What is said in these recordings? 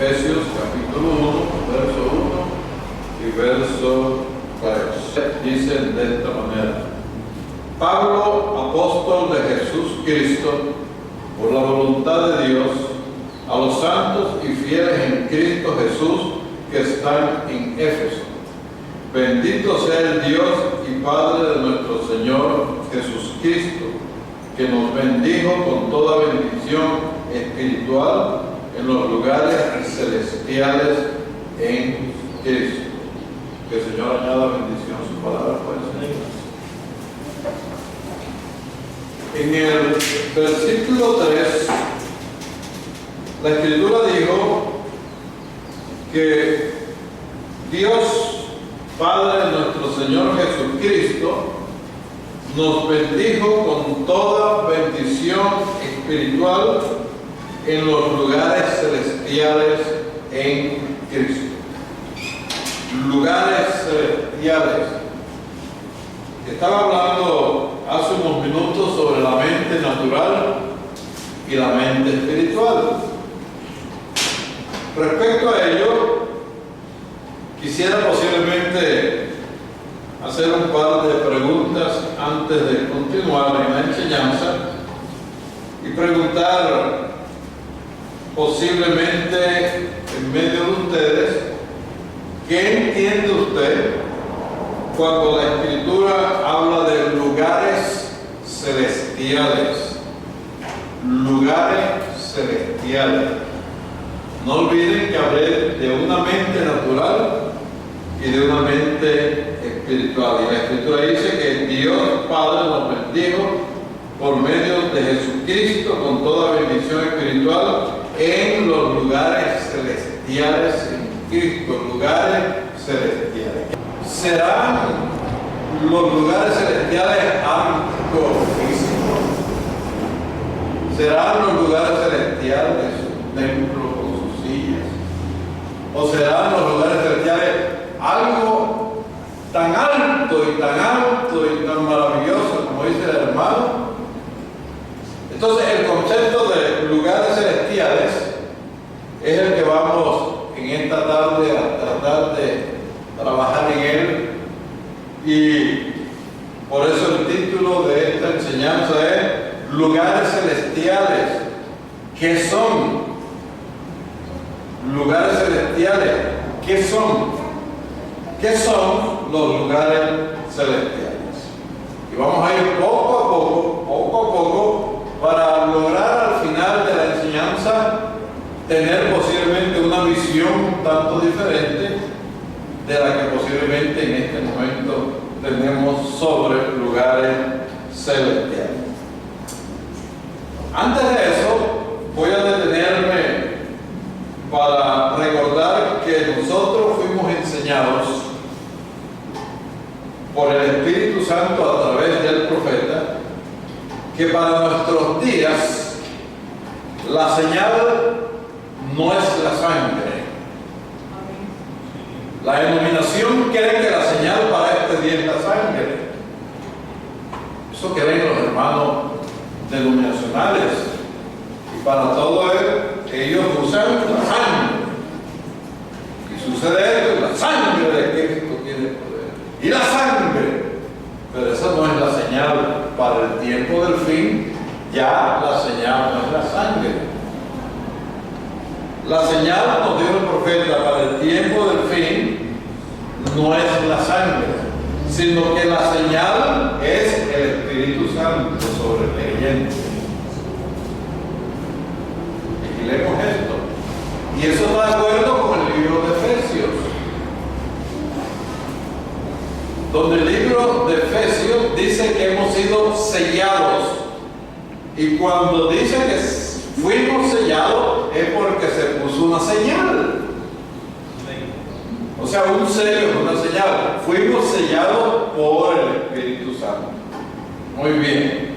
Efesios capítulo 1, verso 1 y verso 3. Dicen de esta manera: Pablo, apóstol de Jesús Cristo, por la voluntad de Dios, a los santos y fieles en Cristo Jesús que están en Éfeso. Bendito sea el Dios y Padre de nuestro Señor Jesús Cristo, que nos bendijo con toda bendición espiritual en los lugares celestiales en Cristo. Que el Señor añada bendición a su palabra, pues. En el versículo 3, la Escritura dijo que Dios, Padre de nuestro Señor Jesucristo, nos bendijo con toda bendición espiritual en los lugares celestiales en Cristo. Lugares celestiales. Estaba hablando hace unos minutos sobre la mente natural y la mente espiritual. Respecto a ello, quisiera posiblemente hacer un par de preguntas antes de continuar en la enseñanza y preguntar posiblemente en medio de ustedes, ¿qué entiende usted cuando la Escritura habla de lugares celestiales? Lugares celestiales. No olviden que hablé de una mente natural y de una mente espiritual. Y la Escritura dice que Dios Padre nos bendijo por medio de Jesucristo con toda bendición espiritual en los lugares celestiales en Cristo, lugares celestiales. ¿Serán los lugares celestiales algo físico? ¿Serán los lugares celestiales un templo con sus sillas? ¿O serán los lugares celestiales algo tan alto y tan maravilloso como dice el hermano? Entonces el concepto de lugares celestiales es el que vamos en esta tarde a tratar de trabajar en él, y por eso el título de esta enseñanza es lugares celestiales. ¿Qué son? Lugares celestiales. ¿Qué son? ¿Qué son los lugares celestiales? Y vamos a ir poco a poco, para lograr al final de la enseñanza tener posiblemente una visión un tanto diferente de la que posiblemente en este momento tenemos sobre lugares celestiales. Antes de eso, voy a detenerme para recordar que nosotros fuimos enseñados por el Espíritu Santo a través del profeta que para nuestros días la señal no es la sangre. La denominación cree que la señal para este día es la sangre. Eso creen los hermanos denominacionales. Y para todo ellos usan la sangre. Y sucede esto, la sangre de Cristo tiene poder. Y la sangre. Pero esa no es la señal para el tiempo del fin. Ya la señal no es la sangre. La señal, nos dijo el profeta, para el tiempo del fin no es la sangre, sino que la señal es el Espíritu Santo sobre el creyente. Vigilemos esto. Y eso está de acuerdo con el libro de Efesios, donde el libro de Efesios dice que hemos sido sellados. Y cuando dice que fuimos sellados es porque se puso una señal. O sea, un sello es una señal. Fuimos sellados por el Espíritu Santo. Muy bien.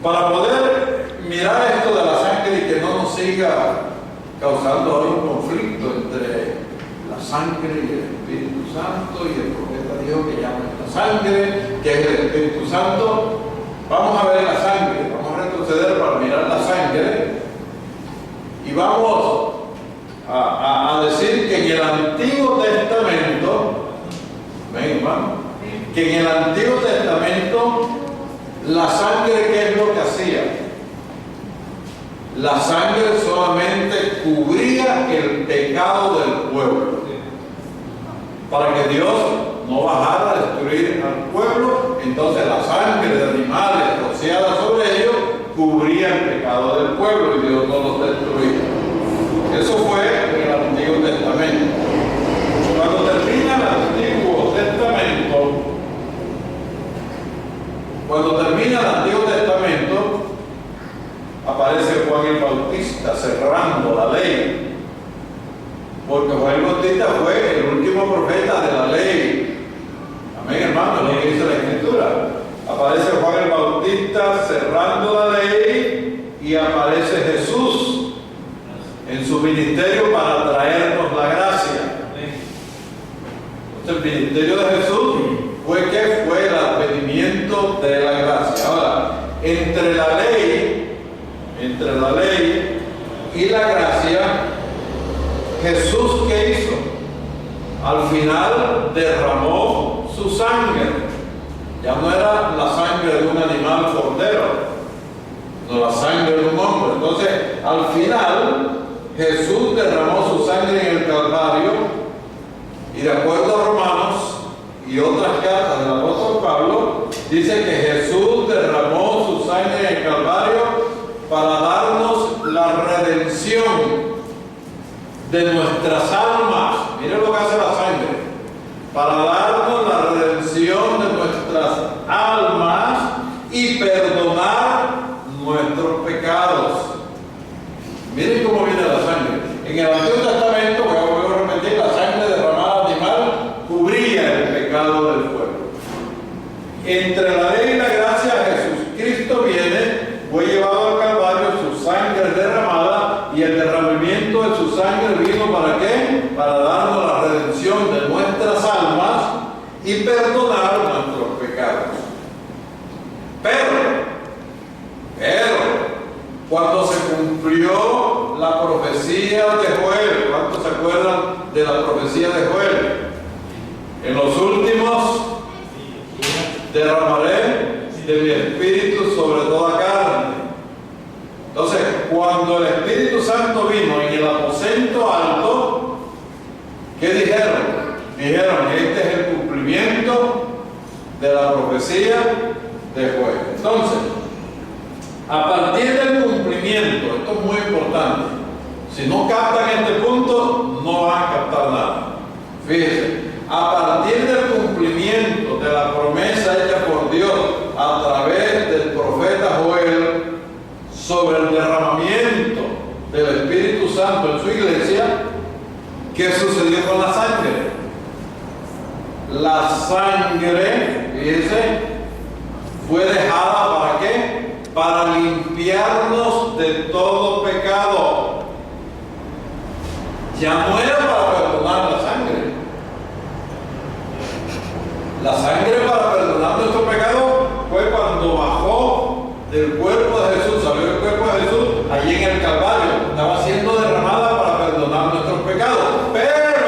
Para poder mirar esto de la sangre y que no nos siga causando ahora un conflicto entre la sangre y el Espíritu Santo, y el profeta dijo que ya no es la sangre, que es el Espíritu Santo. Vamos a ver la sangre, vamos a retroceder para mirar la sangre y vamos a decir que en el Antiguo Testamento, ¿ven, hermano? Que en el Antiguo Testamento la sangre, ¿qué es lo que hacía? La sangre solamente cubría el pecado del pueblo, para que Dios no bajara a destruir al pueblo. Entonces la sangre de animales rociada sobre ellos cubría el pecado del pueblo y Dios no los destruía. Eso fue en el Antiguo Testamento. Cuando termina el Antiguo Testamento, aparece Juan el Bautista cerrando la ley, porque Juan el Bautista fue el último profeta de la ley. Amén, hermano, lo que dice la Escritura. Aparece Juan el Bautista cerrando la ley y aparece Jesús en su ministerio para traernos la gracia. Entonces el ministerio de Jesús fue el advenimiento de la gracia. Ahora, entre la ley y la gracia, Jesús, ¿qué hizo? Al final derramó su sangre. Ya no era la sangre de un animal cordero, no la sangre de un hombre. Entonces, al final, Jesús derramó su sangre en el Calvario, y de acuerdo a Romanos y otras cartas del apóstol Pablo, dice que Jesús derramó su sangre en el Calvario para darnos la redención de nuestras almas. Miren lo que hace la sangre. Para darnos la redención de nuestras almas y perdonar nuestros pecados. Miren cómo viene la sangre. En el Antiguo Testamento, voy a repetir, la sangre derramada al animal cubría el pecado del pueblo. Entre la ley y la gracia, Jesucristo viene, fue llevado al Calvario, su sangre derramada, y el derramamiento de su sangre vino ¿para qué? Para darnos la redención de nuestras almas y perdonar nuestros pecados. Pero, cuando se cumplió la profecía de Joel, ¿cuántos se acuerdan de la profecía de Joel? En los últimos derramaré de mi espíritu sobre toda carne. Entonces, cuando el Espíritu Santo vino en el aposento alto, ¿qué dijeron? Dijeron, este es el cumplimiento de la profecía de Joel. Entonces, a partir del cumplimiento, esto es muy importante, si no captan este punto, no van a captar nada. Fíjense, a partir del cumplimiento de la promesa hecha por Dios a través del profeta Joel sobre el derramamiento del Espíritu Santo en su iglesia, ¿qué sucedió con la sangre? La sangre, fíjense, fue dejada ¿para qué? Para limpiarnos de todo pecado. Ya no era para perdonar la sangre. La sangre para perdonar nuestro pecado fue cuando bajó del cuerpo de Jesús, salió del cuerpo de Jesús, allí en el Calvario, estaba siendo derramada para perdonar nuestros pecados. Pero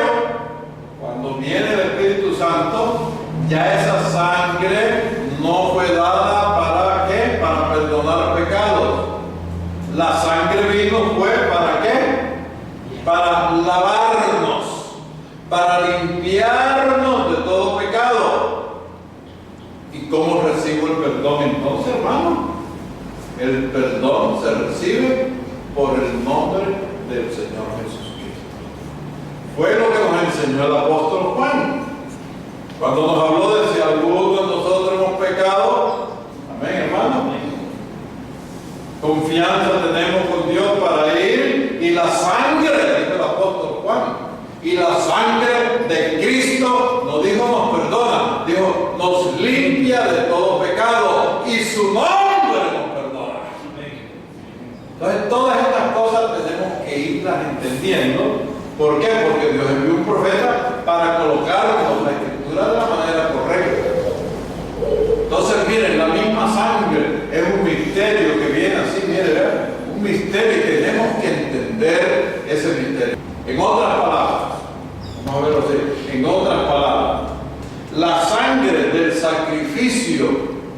cuando viene el Espíritu Santo, ya esa sangre no fue dada ¿para qué? Para perdonar pecados. La sangre vino fue ¿para qué? Para lavarnos, para limpiarnos de todo pecado. ¿Y cómo recibo el perdón entonces, hermano? El perdón se recibe por el nombre del Señor Jesucristo. Fue lo que nos enseñó el apóstol Juan cuando nos habló de si alguno de nosotros hemos pecado. Amén, hermano. Confianza tenemos con Dios para ir, y la sangre, dijo el apóstol Juan, y la sangre de Cristo, no dijo nos perdona, dijo nos limpia de todo pecado, y su nombre nos perdona. Entonces todas estas cosas tenemos que irlas entendiendo. ¿Por qué? Porque Dios envió un profeta para colocarnos la Escritura de la manera correcta. Entonces miren, la misma sangre es un misterio que viene así, miren, un misterio, y tenemos que entender ese misterio. En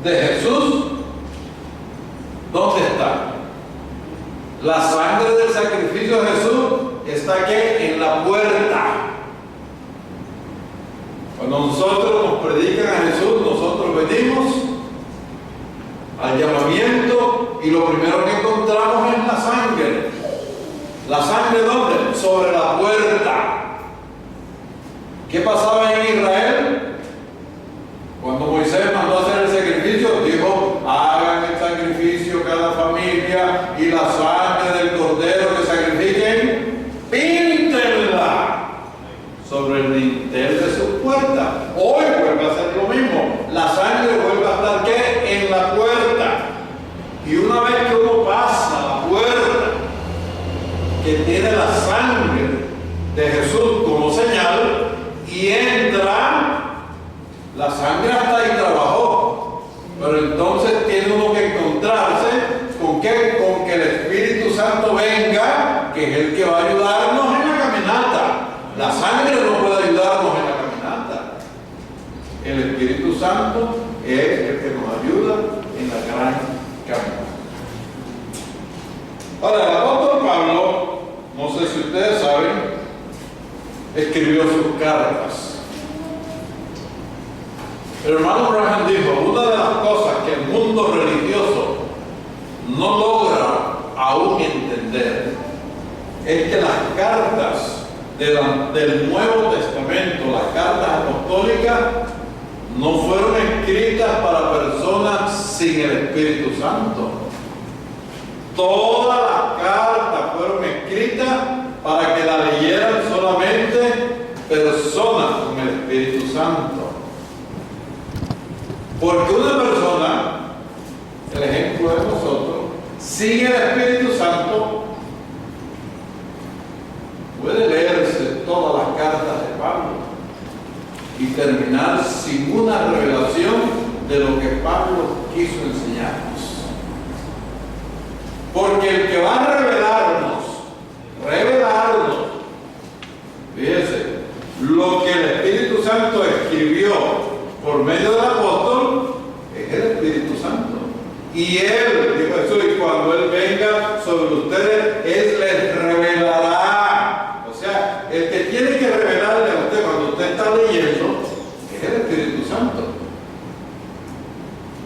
de Jesús, ¿dónde está? La sangre del sacrificio de Jesús está aquí en la puerta. Cuando nosotros nos predican a Jesús, nosotros venimos al llamamiento y lo primero que encontramos es la sangre. ¿La sangre dónde? Sobre la puerta. ¿Qué pasaba en Israel? Cuando Moisés mandó a hacer el sacrificio, dijo: hagan el sacrificio cada familia y la sangre del cordero que sacrifiquen, píntenla sobre el dintel de su puerta. Hoy vuelve a hacer lo mismo. La sangre vuelve a estar ¿qué? En la puerta. Y una vez que uno pasa la puerta que tiene la sangre de Jesús como señal y entra, la sangre hasta ahí trabajó. Pero entonces tiene uno que encontrarse con ¿qué? Con que el Espíritu Santo venga, que es el que va a ayudarnos en la caminata. La sangre no puede ayudarnos en la caminata. El Espíritu Santo es el que nos ayuda en la gran caminata. Ahora, el apóstol Pablo, no sé si ustedes saben, escribió sus cartas. El hermano Branham dijo: una de las cosas que el mundo religioso no logra aún entender es que las cartas del Nuevo Testamento, las cartas apostólicas, no fueron escritas para personas sin el Espíritu Santo. Todas las cartas fueron escritas para que la leyeran solamente personas con el Espíritu Santo. Porque una persona, el ejemplo de nosotros, sin el Espíritu Santo, puede leerse todas las cartas de Pablo y terminar sin una revelación de lo que Pablo quiso enseñarnos. Porque el que va a revelarnos, fíjense, lo que el Espíritu Santo escribió por medio del apóstol, es el Espíritu Santo. Y él, dijo Jesús, y cuando él venga sobre ustedes, él les revelará. O sea, el que tiene que revelarle a usted cuando usted está leyendo, es el Espíritu Santo.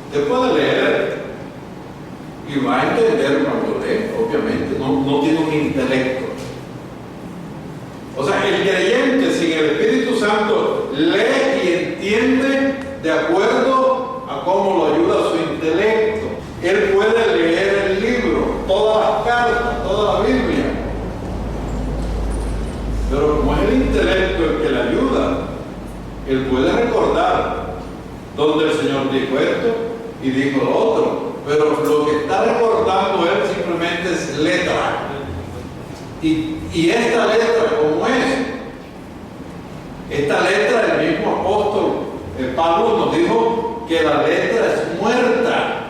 Usted puede leer y va a entender cuando lee, obviamente, no tiene un intelecto. O sea, el creyente sin el Espíritu Santo lee y entiende de acuerdo a cómo lo ayuda su intelecto. Él puede leer el libro, todas las cartas, toda la Biblia. Pero como es el intelecto el que le ayuda, él puede recordar donde el Señor dijo esto y dijo lo otro. Pero lo que está recordando él simplemente es letra. Y esta letra, ¿cómo es? Esta letra, el mismo apóstol Pablo nos dijo que la letra es muerta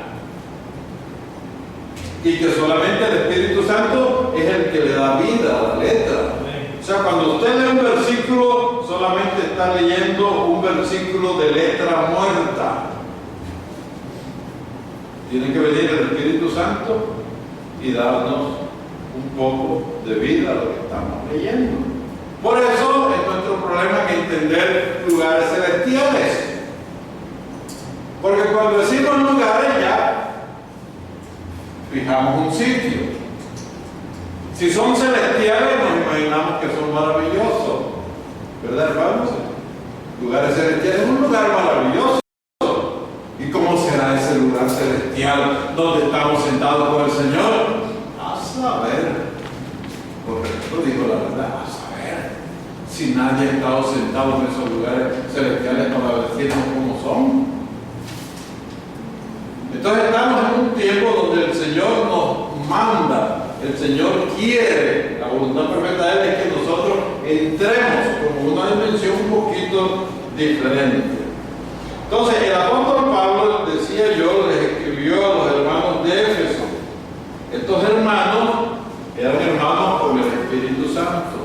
y que solamente el Espíritu Santo es el que le da vida a la letra. O sea, cuando usted lee un versículo, solamente está leyendo un versículo de letra muerta. Tiene que venir el Espíritu Santo y darnos un poco de vida a lo que estamos leyendo. Por eso es nuestro problema que entender lugares celestiales. Porque cuando decimos lugares ya fijamos un sitio. Si son celestiales nos imaginamos que son maravillosos. ¿Verdad, hermanos? Lugares celestiales es un lugar maravilloso. ¿Y cómo será ese lugar celestial donde estamos sentados con el Señor? A saber. Correcto, digo la verdad, a saber. Si nadie ha estado sentado en esos lugares celestiales para decirnos cómo son. Entonces estamos en un tiempo donde el Señor nos manda, el Señor quiere, la voluntad perfecta de Él es que nosotros entremos como una dimensión un poquito diferente. Entonces el apóstol Pablo, decía yo, les escribió a los hermanos de Éfeso. Estos hermanos eran hermanos con el Espíritu Santo.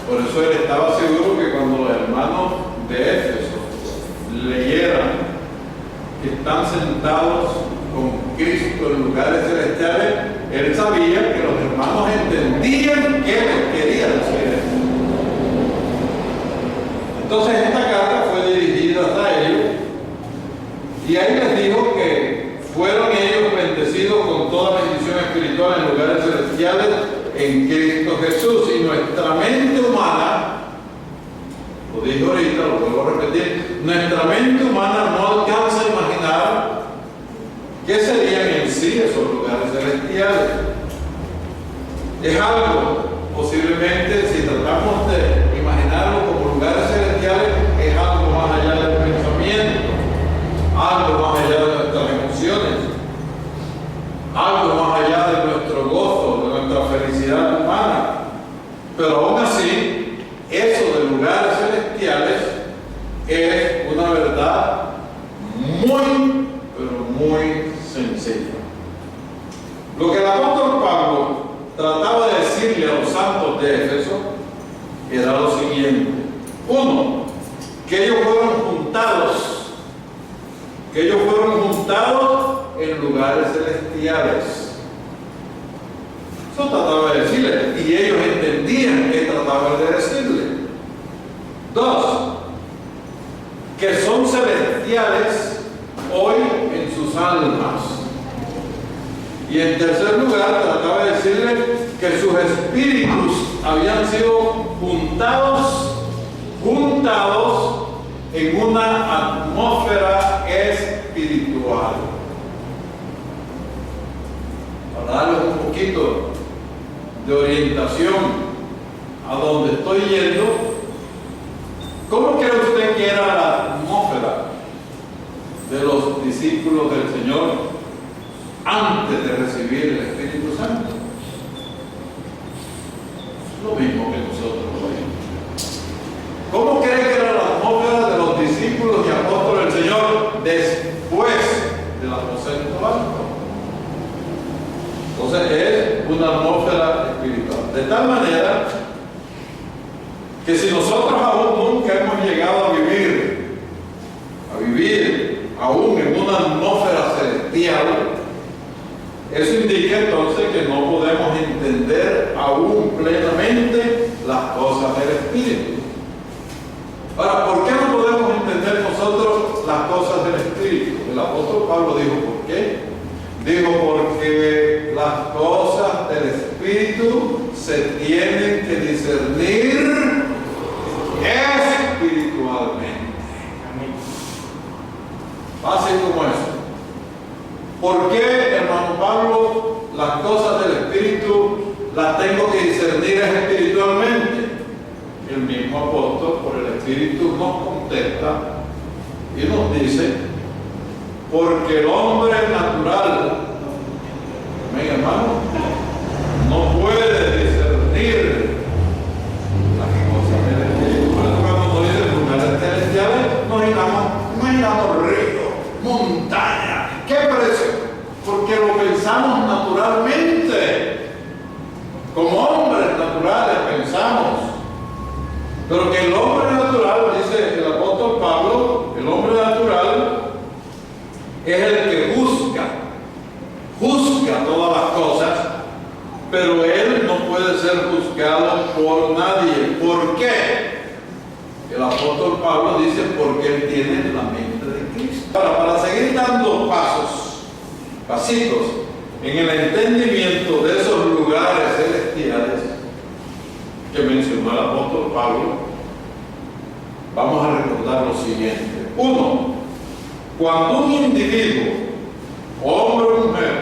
Por eso él estaba seguro que cuando los hermanos de Éfeso leyeran que están sentados con Cristo en lugares celestiales, él sabía que los hermanos entendían qué les quería decir esto. Entonces esta carta fue dirigida a ellos y ahí les dijo que fueron ellos bendecidos con toda bendición espiritual en lugares celestiales en Cristo Jesús, y nuestra mente humana, lo dije ahorita, lo vuelvo a repetir, nuestra mente humana no alcanza a imaginar qué serían en sí esos lugares celestiales. Es algo, posiblemente, si tratamos de imaginarlo como lugares celestiales, es algo más allá del pensamiento, algo más allá de nuestras emociones, algo más allá de nuestro gozo, de nuestra felicidad humana. Pero aún así, eso de lugares celestiales es una verdad muy, pero muy sencilla. Lo que el apóstol Pablo trataba de decirle a los santos de Éfeso era lo siguiente: uno, que ellos fueron juntados en lugares celestiales. Eso trataba de decirle, y ellos entendían que trataba de decirle. Dos, que son celestiales hoy en sus almas. Y en tercer lugar, trataba de decirle que sus espíritus habían sido juntados en una atmósfera espiritual. Para darles un poquito de orientación a donde estoy yendo, ¿cómo cree usted que era la atmósfera de los discípulos del Señor antes de recibir el Espíritu Santo? Lo mismo que nosotros hoy. ¿Cómo cree que era la atmósfera de los discípulos y apóstoles del Señor después del aposento alto? Entonces es una atmósfera espiritual. De tal manera que si nosotros aún nunca hemos llegado a vivir aún en una atmósfera celestial, eso indica entonces que no podemos entender aún plenamente las cosas del Espíritu. Ahora, ¿por qué no podemos entender nosotros las cosas del Espíritu? El apóstol Pablo dijo, ¿por qué? Dijo, porque las cosas del Espíritu se tienen que discernir espiritualmente. Así como eso. ¿Por qué, hermano Pablo, las cosas del Espíritu las tengo que discernir espiritualmente? El mismo apóstol, por el Espíritu, nos contesta y nos dice: porque el hombre natural, amén, hermano, no puede discernir las cosas del Espíritu. Por eso cuando nos dicen lugares celestiales, nos imaginamos ríos, montañas. ¿Qué parece? Porque lo pensamos naturalmente. Como hombres naturales pensamos. Pero que el hombre natural, dice el apóstol Pablo, el hombre natural es el que juzga todas las cosas, pero él no puede ser juzgado por nadie. ¿Por qué? El apóstol Pablo dice, porque él tiene la mente de Cristo. Ahora, para seguir dando pasitos en el entendimiento de esos lugares celestiales que mencionó el apóstol Pablo, vamos a recordar lo siguiente. Uno, cuando un individuo, hombre o mujer,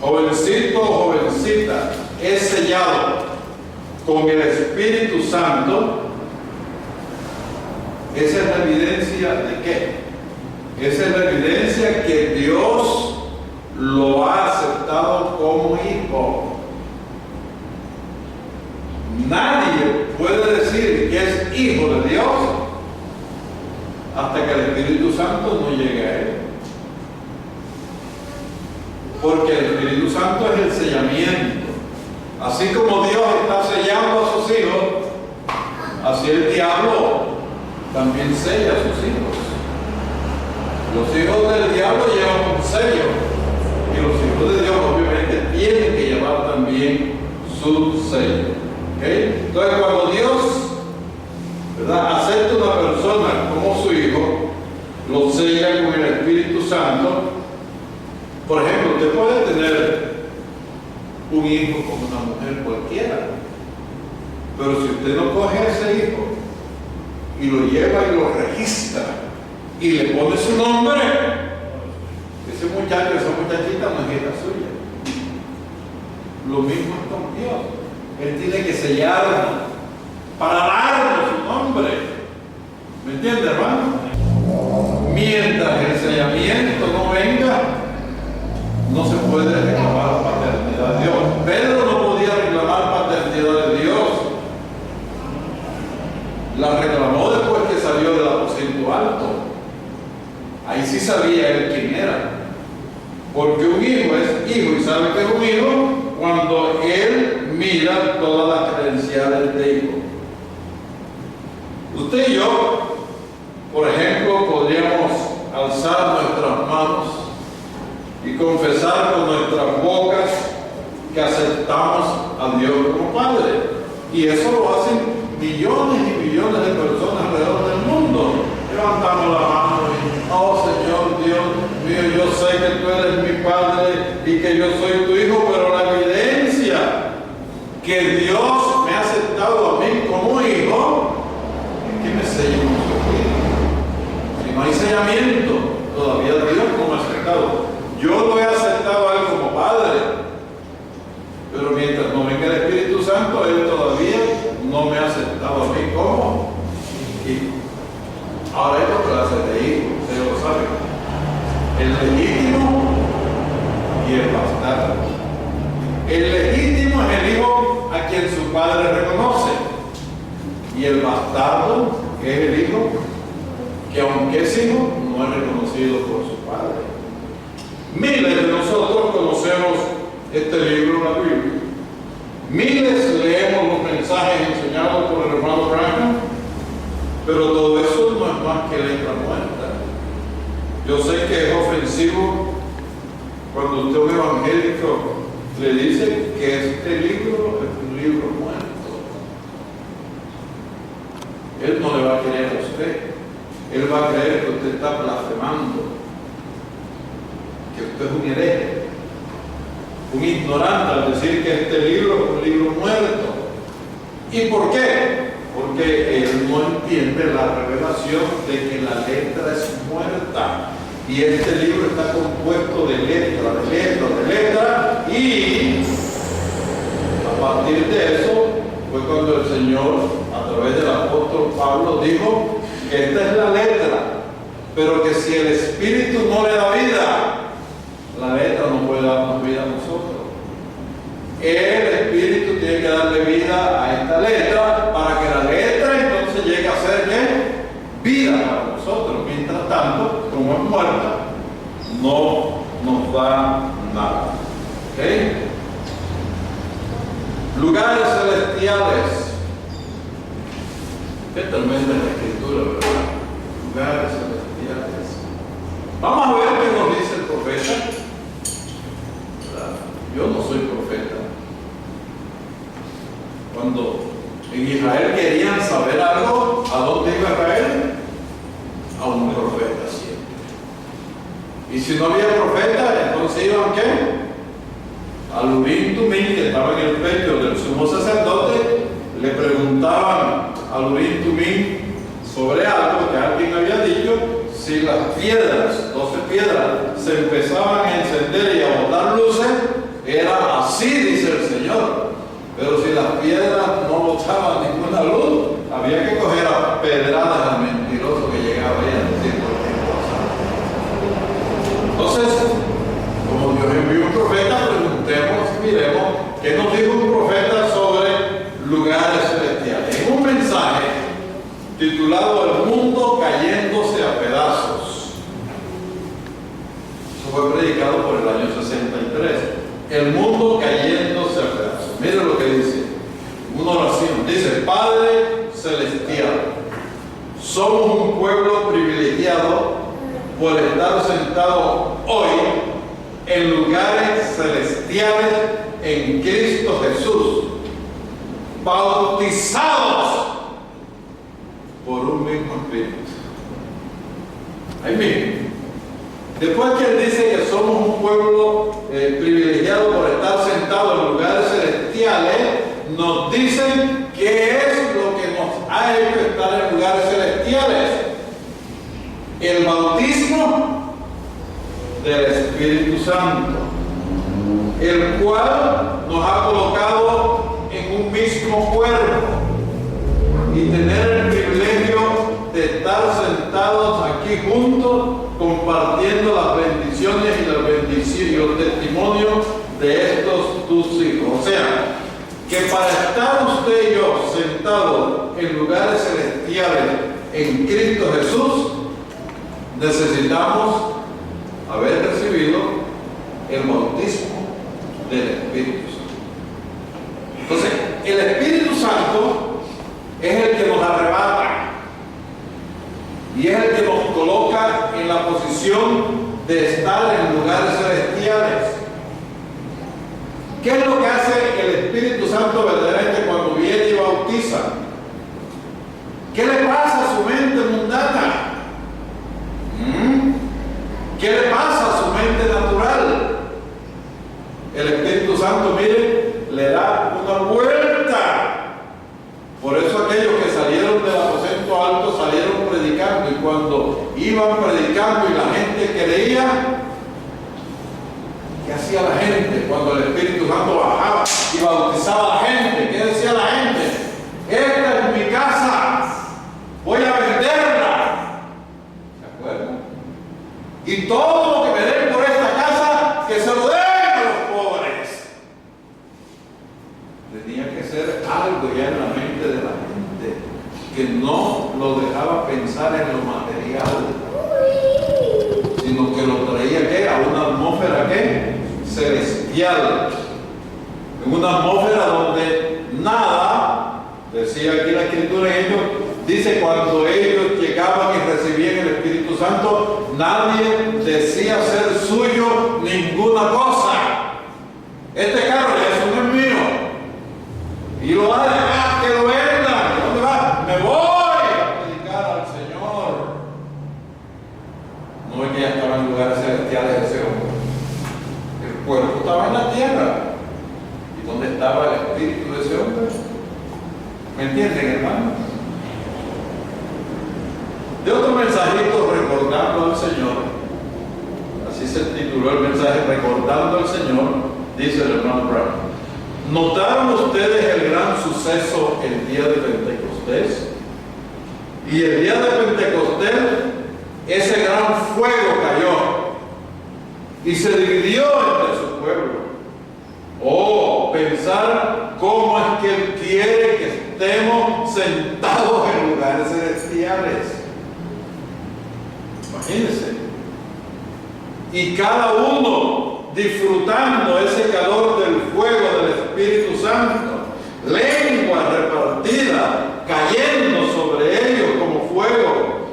jovencito o jovencita, es sellado con el Espíritu Santo, esa es la evidencia de qué? Esa es la evidencia que Dios lo ha aceptado como hijo. Nadie puede decir que es hijo de Dios hasta que el Espíritu Santo no llegue a él. Porque el Espíritu Santo es el sellamiento. Así como Dios está sellando a sus hijos, así el diablo también sella a sus hijos. Los hijos del diablo llevan un sello y los hijos de Dios obviamente tienen que llevar también su sello. ¿Okay? Entonces cuando Dios, ¿verdad?, acepta a una persona como su hijo, lo sella con el Espíritu Santo. Por ejemplo, usted puede tener un hijo con una mujer cualquiera, pero si usted no coge a ese hijo y lo lleva y lo registra y le pone su nombre, ese muchacho, esa muchachita no es hija suya. Lo mismo es con Dios. Él tiene que sellarlo para darle su nombre. ¿Me entiende, hermano? Mientras el sellamiento no venga, no se puede reclamar la paternidad de Dios. Pedro no podía reclamar paternidad de Dios. La reclamó después que salió del aposento alto. Ahí sí sabía él quién era. Porque un hijo es hijo, y sabe que es un hijo cuando él mira todas las credenciales de hijo. Usted y yo, por ejemplo, podríamos alzar nuestras manos y confesar con nuestras bocas que aceptamos a Dios como Padre. Y eso lo hacen millones y millones de personas alrededor del mundo. Levantamos la mano y, oh Señor Dios mío, yo sé que tú eres mi Padre y que yo soy tu Hijo, pero la evidencia que Dios me ha aceptado a mí como hijo es que me sella como su hijo. Si no hay sellamiento, todavía Dios no me ha aceptado. Yo lo he aceptado a Él como Padre, pero mientras no venga el Espíritu Santo, Él todavía no me ha aceptado a mí como hijo. Ahora hay otra clase de hijo, ustedes lo saben: el legítimo y el bastardo. El legítimo es el hijo a quien su padre reconoce, y el bastardo es el hijo que, aunque es hijo, no es reconocido por su padre. Miles de nosotros conocemos este libro, la Biblia. Miles leemos los mensajes enseñados por el hermano Branham, pero todo eso no es más que letra muerta. Yo sé que es ofensivo cuando usted, un evangélico, le dice que este libro es un libro muerto. Él no le va a creer a usted. Él va a creer que usted está blasfemando, que usted es un hereje, un ignorante al decir que este libro es un libro muerto. ¿Y por qué? Porque él no entiende la revelación de que la letra es muerta. Y este libro está compuesto de letra, y a partir de eso fue cuando el Señor, a través del apóstol Pablo, dijo que esta es la letra, pero que si el Espíritu no le da vida, la letra no puede darnos vida a nosotros. El Espíritu tiene que darle vida a esta letra para que la letra entonces llegue a ser ¿qué? Vida para nosotros. Mientras tanto, como es muerta, no nos da nada. ¿Okay? Lugares celestiales. Qué tremenda es la escritura, ¿verdad? Lugares celestiales. Vamos a ver qué nos dice el profeta. Yo no soy profeta. Cuando en Israel querían saber algo, ¿a dónde iba Israel? A un profeta siempre. Y si no había profeta, entonces iban ¿qué? Al Urim Tumim, que estaba en el pecho del sumo sacerdote. Le preguntaban al Urim Tumim sobre algo que alguien había dicho. Si las piedras, 12 piedras, se empezaban a encender y a botar luces, era así, dice el Señor. Pero si las piedras no botaban ninguna luz, había que coger a pedradas al mentiroso que llegaba ahí a decir cualquier cosa. Entonces, como Dios envió un profeta, preguntemos, miremos, ¿qué nos dijo un profeta sobre lugares celestiales? En un mensaje titulado El mundo cayéndose a pedazos. Eso fue predicado por el año 63. El mundo cayéndose a pedazos. Mire lo que dice. Una oración. Dice: Padre celestial, somos un pueblo privilegiado por estar sentados hoy en lugares celestiales en Cristo Jesús, bautizados por un mismo Espíritu. Ahí mismo. Después que él dice que somos un pueblo privilegiado por estar sentados en lugares celestiales, nos dicen qué es lo que nos ha hecho estar en lugares celestiales. El bautismo del Espíritu Santo, el cual nos ha colocado en un mismo cuerpo y tener el privilegio de estar sentados aquí juntos compartiendo las bendiciones y los testimonios de estos tus hijos. O sea, que para estar usted y yo sentados en lugares celestiales en Cristo Jesús, necesitamos haber recibido el bautismo del Espíritu Santo. Entonces, el Espíritu Santo es el que nos arrebata y es el que nos coloca en la posición de estar en lugares celestiales. ¿Qué es lo que hace el Espíritu Santo verdaderamente cuando viene y bautiza? ¿Qué le pasa a su mente mundana? ¿Qué le pasa a su mente natural? El Espíritu Santo, mire, le da una vuelta. Por eso aquellos que salieron del aposento alto salieron predicando, y cuando iban predicando y la gente creía, ¿qué hacía la gente cuando el Espíritu Santo bajaba y bautizaba a la gente? ¿Qué decía la gente? Esta es mi casa, voy a venderla. ¿Se acuerdan? Y todo lo que me den por esta casa, que se lo den a los pobres. Tenía que ser algo ya en la mente de la gente que no lo dejaba pensar en lo material, sino que lo traía ¿qué? A una atmósfera ¿qué? Celestial, en una atmósfera donde nada, decía aquí la Escritura en ellos, dice cuando ellos llegaban y recibían el Espíritu Santo, nadie decía ser suyo ninguna cosa. Este carro ya eso no es mío, y lo va a dejar que lo vendan. ¿Dónde va? Me voy a predicar al Señor. No es que ya estaba en lugares celestiales ese hombre. El cuerpo estaba en la tierra. ¿Y dónde estaba el espíritu de ese hombre? ¿Me entienden, hermano? De otro mensajito, recordando al Señor, así se tituló el mensaje, recordando al Señor, dice el hermano Brown. ¿Notaron ustedes el gran suceso el día de Pentecostés? Y el día de Pentecostés, ese gran fuego cayó y se dividió entre su pueblo. Oh, pensar cómo es que Él quiere que estemos sentados en lugares celestiales. Imagínense. Y cada uno disfrutando ese calor del fuego del Espíritu Santo, lengua repartida, cayendo sobre ellos como fuego.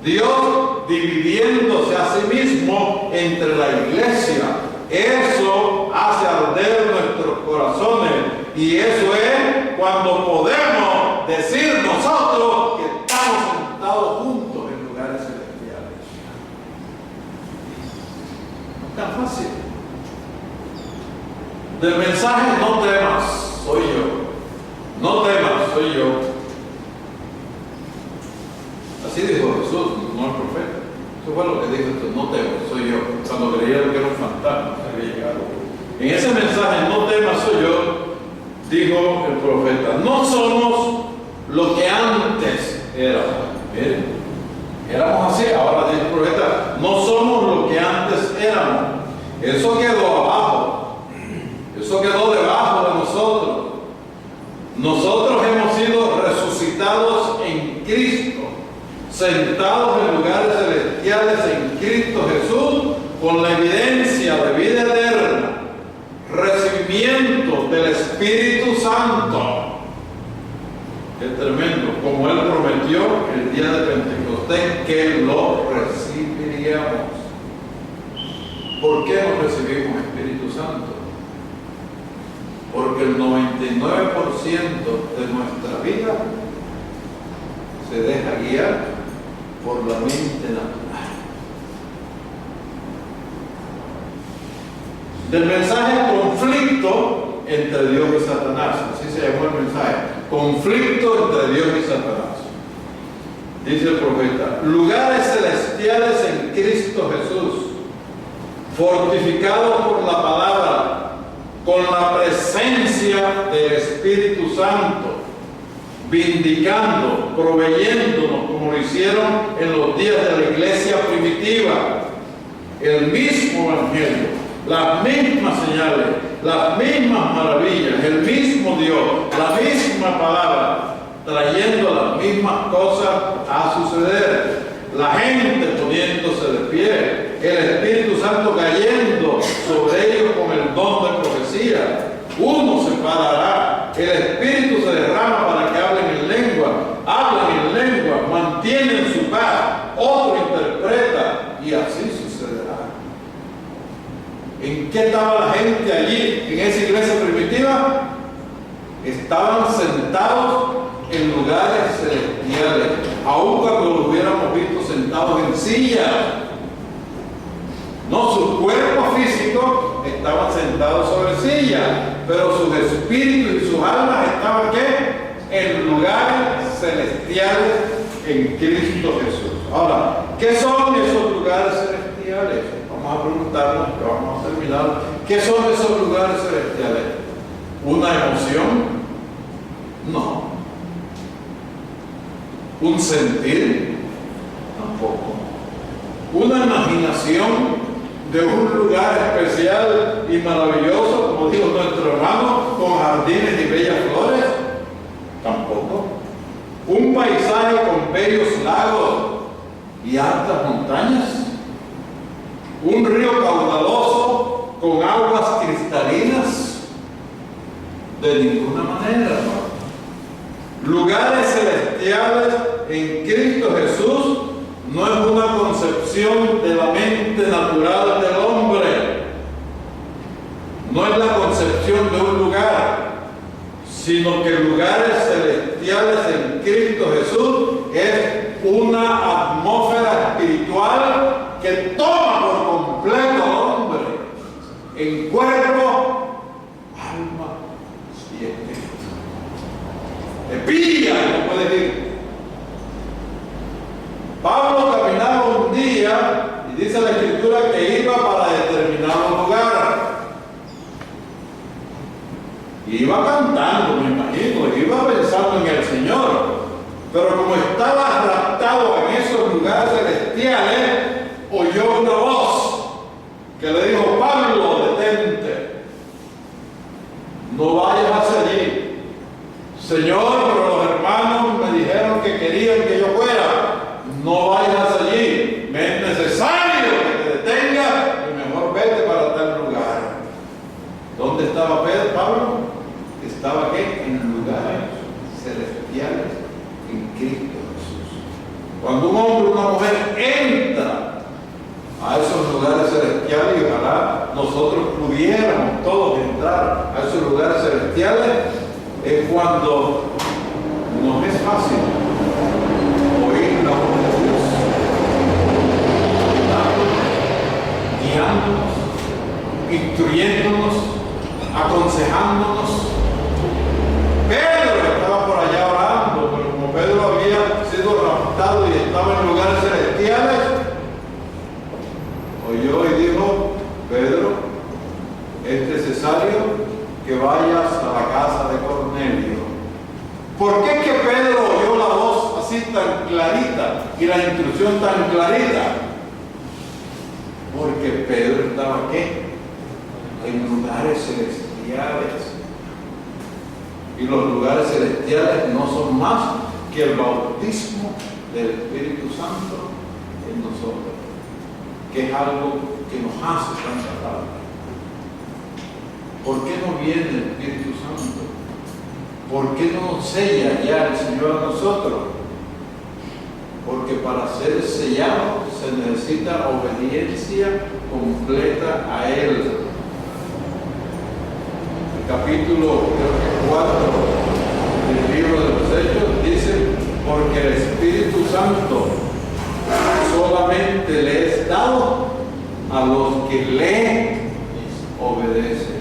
Dios dividiéndose a sí mismo entre la iglesia. Eso hace arder nuestros corazones, y eso es cuando podemos decir nosotros que estamos sentados juntos en lugares celestiales. No es tan fácil. Del mensaje no temas, soy yo. No temas, soy yo. Así dijo Jesús, no el profeta. Eso fue lo que dijo Jesús, no temas, soy yo. Cuando creyeron que era un fantasma que había llegado. En ese mensaje, no temas, soy yo, dijo el profeta, no somos lo que antes éramos. Miren, éramos así, ahora dice el profeta, no somos lo que antes éramos. Eso quedó abajo. Eso quedó debajo de nosotros. Nosotros hemos sido resucitados en Cristo, sentados en lugares celestiales en Cristo Jesús, con la evidencia de vida eterna, recibimiento del Espíritu Santo. Qué tremendo, como Él prometió el día de Pentecostés que lo recibiría. confiamos? ¿Por qué no recibimos Espíritu Santo? Porque el 99% de nuestra vida se deja guiar por la mente natural. Del mensaje conflicto entre Dios y Satanás, así se llamó el mensaje, conflicto entre Dios y Satanás. Dice el profeta, lugares celestiales en Cristo Jesús, fortificados por la palabra, con la presencia del Espíritu Santo, vindicando, proveyéndonos, como lo hicieron en los días de la iglesia primitiva, el mismo evangelio, las mismas señales, las mismas maravillas, el mismo Dios, la misma palabra, trayendo las mismas cosas a suceder. La gente poniéndose de pie, el Espíritu Santo cayendo sobre ellos con el don de profecía. Uno se parará, el Espíritu se derrama para que hablen en lengua, mantienen su paz, otro interpreta, y así sucederá. ¿En qué estaba la gente allí, en esa iglesia primitiva? Estaban sentados en lugares celestiales, aun cuando los hubiéramos visto sentados en sillas. No, sus cuerpos físicos estaban sentados sobre sillas, pero sus espíritus y sus almas estaban ¿qué? En lugares celestiales en Cristo Jesús. Ahora, ¿qué son esos lugares celestiales? Vamos a preguntarnos, que vamos a terminar. ¿Qué son esos lugares celestiales? ¿Una emoción? No. ¿Un sentir? Tampoco. ¿Una imaginación de un lugar especial y maravilloso, como dijo nuestro hermano, con jardines y bellas flores? Tampoco. ¿Un paisaje con bellos lagos y altas montañas? ¿Un río caudaloso con aguas cristalinas? De ninguna manera, hermano. Lugares celestiales en Cristo Jesús no es una concepción de la mente natural del hombre. No es la concepción de un lugar, sino que lugares celestiales en Cristo Jesús es una atmósfera espiritual que toma por completo al hombre en cuerpo, alma y espíritu. Te pilla, no puedes ir. Pablo caminaba un día y dice la Escritura que iba para determinado lugar. Y iba cantando, me imagino, iba pensando en el Señor. Pero como estaba raptado en esos lugares celestiales, oyó una voz que le dijo: Pablo, detente, no vayas hacia allí. Señor, pero los hermanos me dijeron que querían que yo fuera. No vayas allí, me es necesario que te detengas y mejor vete para tal lugar. ¿Dónde estaba Pablo? Estaba ¿qué? En lugares celestiales en Cristo Jesús. Cuando un hombre o una mujer entra a esos lugares celestiales, y ojalá nosotros pudiéramos todos entrar a esos lugares celestiales, es cuando nos es fácil oír la voz de Dios, guiándonos, instruyéndonos, aconsejándonos. Pedro estaba por allá orando, pero como Pedro había sido raptado y estaba en lugares celestiales, oyó y dijo: Pedro, es necesario que vayas a la casa de Cornelio. ¿Por qué es que Pedro oyó la voz así tan clarita y la instrucción tan clarita? Porque Pedro estaba ¿qué? En lugares celestiales. Y los lugares celestiales no son más que el bautismo del Espíritu Santo en nosotros, que es algo que nos hace tan agradable. ¿Por qué no viene el Espíritu Santo? ¿Por qué no nos sella ya el Señor a nosotros? Porque para ser sellado se necesita obediencia completa a Él. El capítulo, creo que 4 del libro de los Hechos dice, porque el Espíritu Santo solamente le es dado a los que le obedecen.